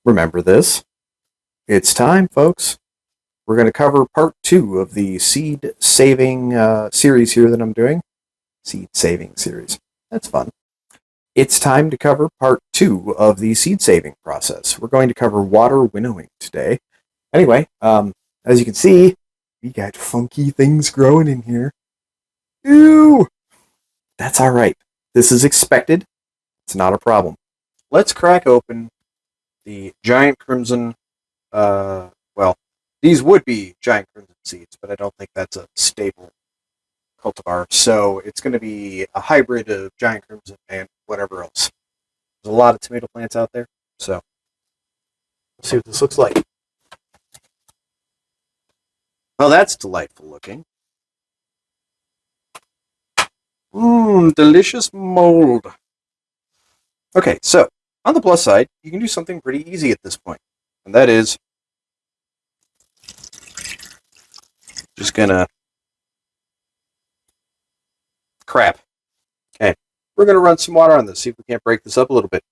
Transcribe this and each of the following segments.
Remember this. It's time, folks. We're going to cover part 2 of the seed saving series here that I'm doing. Seed saving series. That's fun. It's time to cover part 2 of the seed saving process. We're going to cover water winnowing today. Anyway, as you can see, we got funky things growing in here. Ew! That's alright. This is expected. It's not a problem. Let's crack open the giant crimson, these would be giant crimson seeds, but I don't think that's a staple cultivar. So it's going to be a hybrid of giant crimson and whatever else. There's a lot of tomato plants out there, so let's see what this looks like. Oh, that's delightful looking. Delicious mold. Okay, so on the plus side, you can do something pretty easy at this point, and that is just gonna crap. Okay, we're gonna run some water on this, see if we can't break this up a little bit.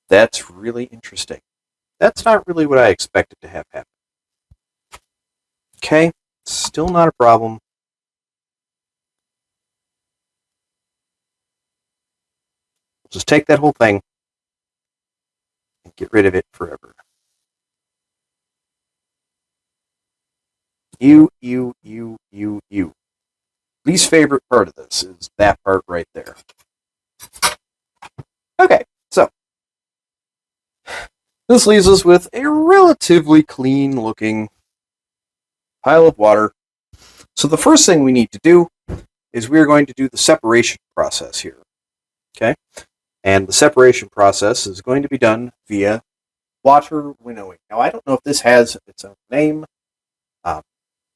That's really interesting. That's not really what I expected to have happen. Okay, still not a problem. Just take that whole thing and get rid of it forever. You. Least favorite part of this is that part right there. Okay, so this leaves us with a relatively clean looking pile of water. So the first thing we need to do is we're going to do the separation process here. Okay? And the separation process is going to be done via water winnowing. Now, I don't know if this has its own name,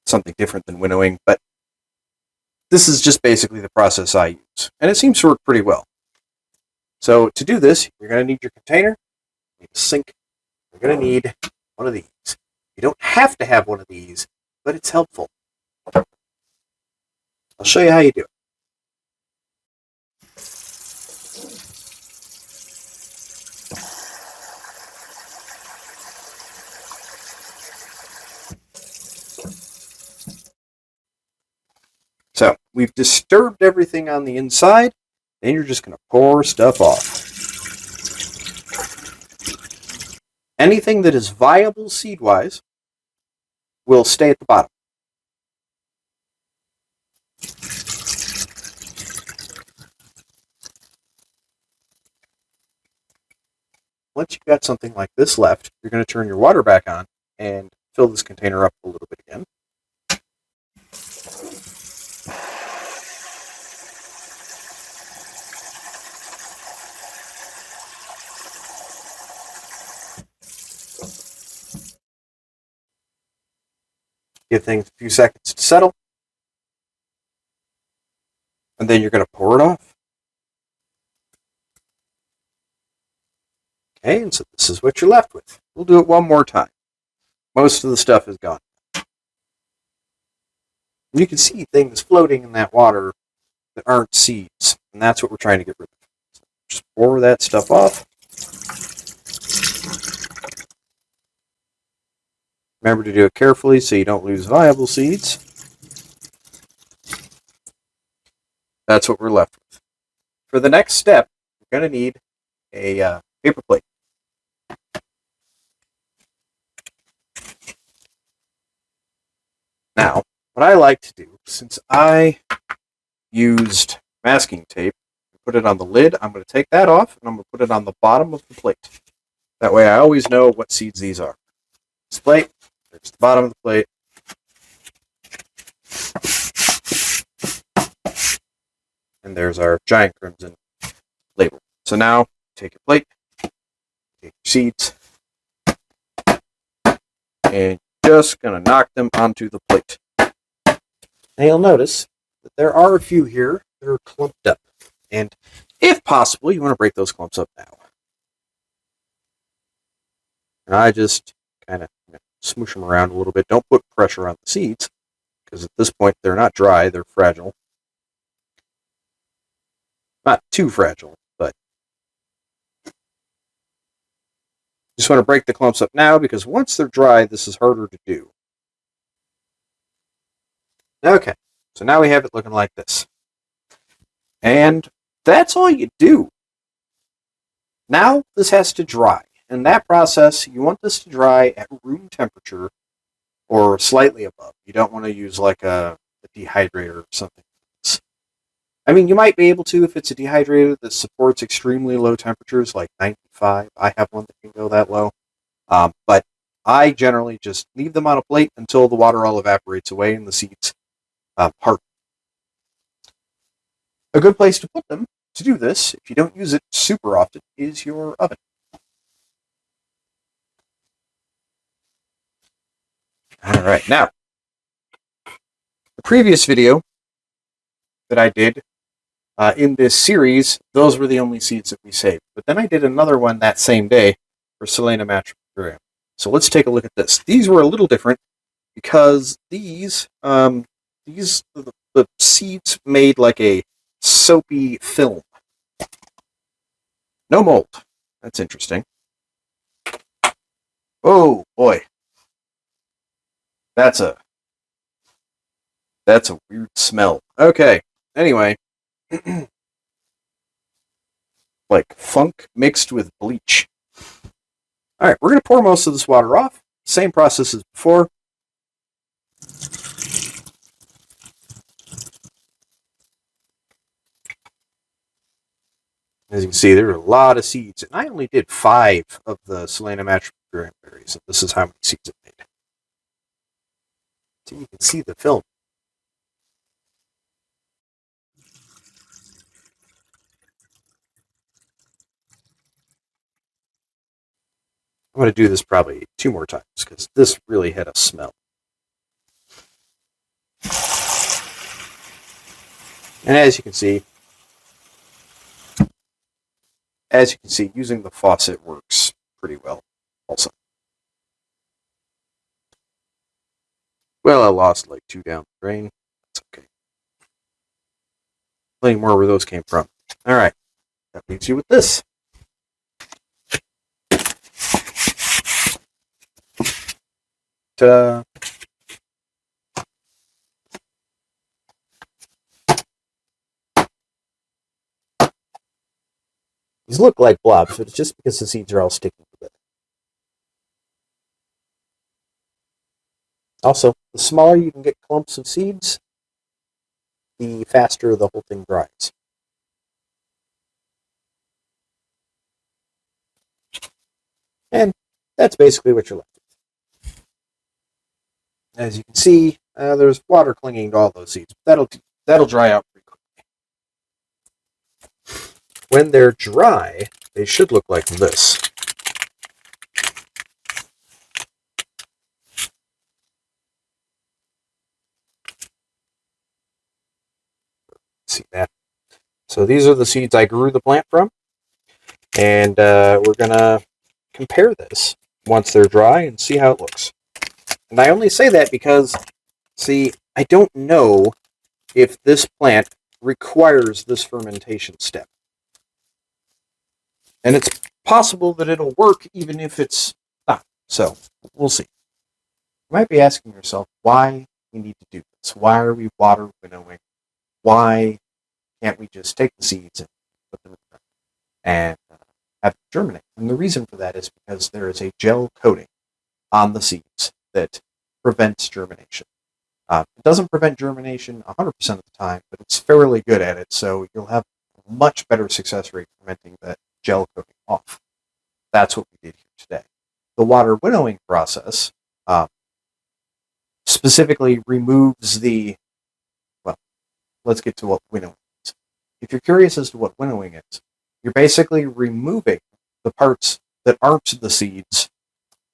something different than winnowing, but this is just basically the process I use. And it seems to work pretty well. So to do this, you're going to need your container, you need a sink, you're going to need one of these. You don't have to have one of these, but it's helpful. I'll show you how you do it. So we've disturbed everything on the inside, then you're just going to pour stuff off. Anything that is viable seed-wise will stay at the bottom. Once you've got something like this left, you're going to turn your water back on and fill this container up a little bit again. Give things a few seconds to settle. And then you're going to pour it off. Okay, and so this is what you're left with. We'll do it one more time. Most of the stuff is gone. You can see things floating in that water that aren't seeds, and that's what we're trying to get rid of. So just pour that stuff off. Remember to do it carefully so you don't lose viable seeds. That's what we're left with. For the next step, we're going to need a paper plate. Now, what I like to do, since I used masking tape, put it on the lid, I'm going to take that off, and I'm going to put it on the bottom of the plate. That way I always know what seeds these are. This plate, there's the bottom of the plate. And there's our giant crimson label. So now, take your plate, take your seeds, and just going to knock them onto the plate. Now you'll notice that there are a few here that are clumped up. And if possible, you want to break those clumps up now. And I just kind of smoosh them around a little bit. Don't put pressure on the seeds, because at this point they're not dry, they're fragile. Not too fragile, but just want to break the clumps up now because once they're dry, this is harder to do. Okay, so now we have it looking like this. And that's all you do. Now this has to dry. In that process, you want this to dry at room temperature or slightly above. You don't want to use like a dehydrator or something. I mean, you might be able to if it's a dehydrator that supports extremely low temperatures, like 95. I have one that can go that low. But I generally just leave them on a plate until the water all evaporates away and the seeds harden. A good place to put them to do this, if you don't use it super often, is your oven. All right, now, the previous video that I did in this series, those were the only seeds that we saved. But then I did another one that same day for Selena Matrimonial. So let's take a look at this. These were a little different because the seeds made like a soapy film. No mold. That's interesting. Oh boy. That's a weird smell. Okay. Anyway. Like funk mixed with bleach. Alright, we're going to pour most of this water off. Same process as before. As you can see, there are a lot of seeds. And I only did 5 of the Selena Matrimonial berries. So this is how many seeds it made. So you can see the film. I'm going to do this probably 2 more times because this really had a smell. And as you can see, using the faucet works pretty well also. Well, I lost like 2 down the drain. That's okay. Plenty more where those came from. All right. That leaves you with this. Ta-da. These look like blobs, but it's just because the seeds are all sticking together. Also, the smaller you can get clumps of seeds, the faster the whole thing dries. And that's basically what you're left with. As you can see, there's water clinging to all those seeds. That'll dry out pretty quickly. When they're dry, they should look like this. See that? So these are the seeds I grew the plant from. And we're going to compare this once they're dry and see how it looks. And I only say that because, see, I don't know if this plant requires this fermentation step. And it's possible that it'll work even if it's not. So, we'll see. You might be asking yourself why we need to do this. Why are we water winnowing? Why can't we just take the seeds and put them in the ground and have them germinate? And the reason for that is because there is a gel coating on the seeds that prevents germination. It doesn't prevent germination 100% of the time, but it's fairly good at it, so you'll have a much better success rate fermenting that gel coating off. That's what we did here today. The water winnowing process specifically removes let's get to what winnowing is. If you're curious as to what winnowing is, you're basically removing the parts that aren't the seeds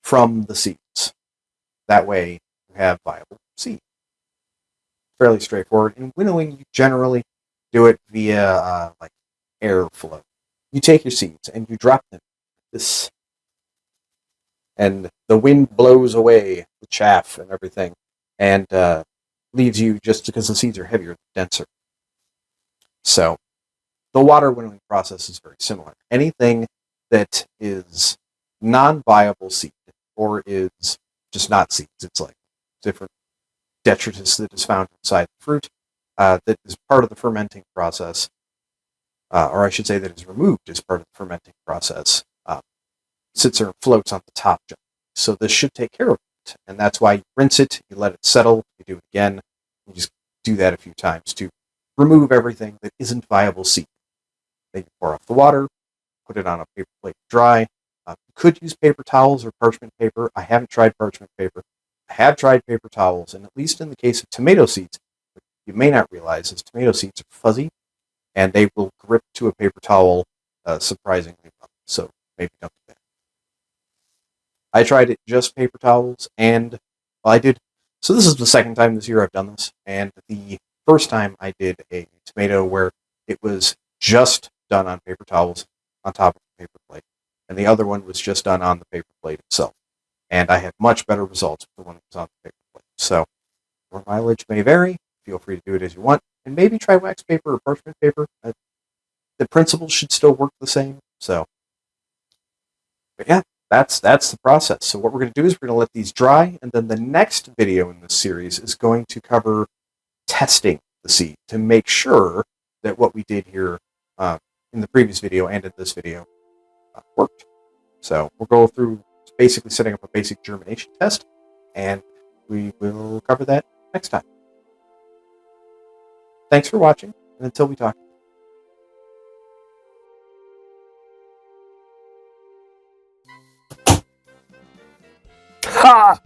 from the seeds. That way you have viable seed. Fairly straightforward. In winnowing, you generally do it via like airflow. You take your seeds and you drop them this, and the wind blows away the chaff and everything, and leaves you just because the seeds are heavier, denser. So the water winnowing process is very similar. Anything that is non-viable seed or is just not seeds, it's like different detritus that is found inside the fruit that is part of the fermenting process, or I should say that is removed as part of the fermenting process, sits there and floats on the top jar. So this should take care of it. And that's why you rinse it, you let it settle, you do it again. You just do that a few times to remove everything that isn't viable seed. Then you pour off the water, put it on a paper plate to dry. You could use paper towels or parchment paper. I haven't tried parchment paper. I have tried paper towels, and at least in the case of tomato seeds, what you may not realize is tomato seeds are fuzzy, and they will grip to a paper towel surprisingly well. So maybe don't do that. I tried it just paper towels, and well, I did. So this is the second time this year I've done this, and the first time I did a tomato where it was just done on paper towels on top of a paper plate, and the other one was just done on the paper plate itself. And I had much better results with the one that was on the paper plate. So your mileage may vary. Feel free to do it as you want, and maybe try wax paper or parchment paper. The principles should still work the same. So, but yeah, that's the process. So what we're going to do is we're going to let these dry, and then the next video in this series is going to cover testing the seed to make sure that what we did here in the previous video and in this video worked. So we'll go through basically setting up a basic germination test, and we will cover that next time. Thanks for watching, and until we talk. Ha!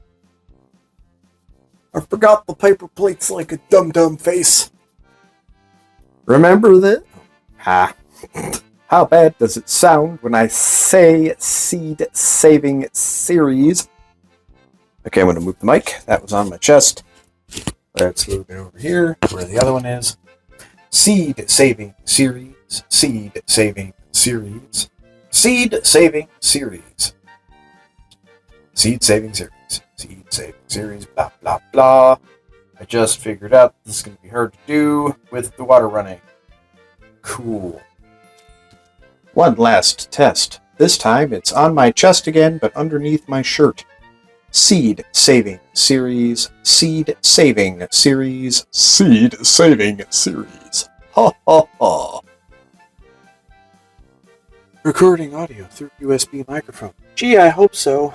I forgot the paper plates like a dum-dum face. Remember that? Ha. How bad does it sound when I say seed-saving series? Okay, I'm going to move the mic. That was on my chest. Let's move it over here, where the other one is. Seed-saving series. Seed-saving series. Seed-saving series. Seed-saving series. Seed-saving series. Blah, blah, blah. I just figured out this is going to be hard to do with the water running. Cool. One last test. This time it's on my chest again, but underneath my shirt. Seed-saving series. Seed-saving series. Seed-saving series. Ha ha ha. Recording audio through USB microphone. Gee, I hope so.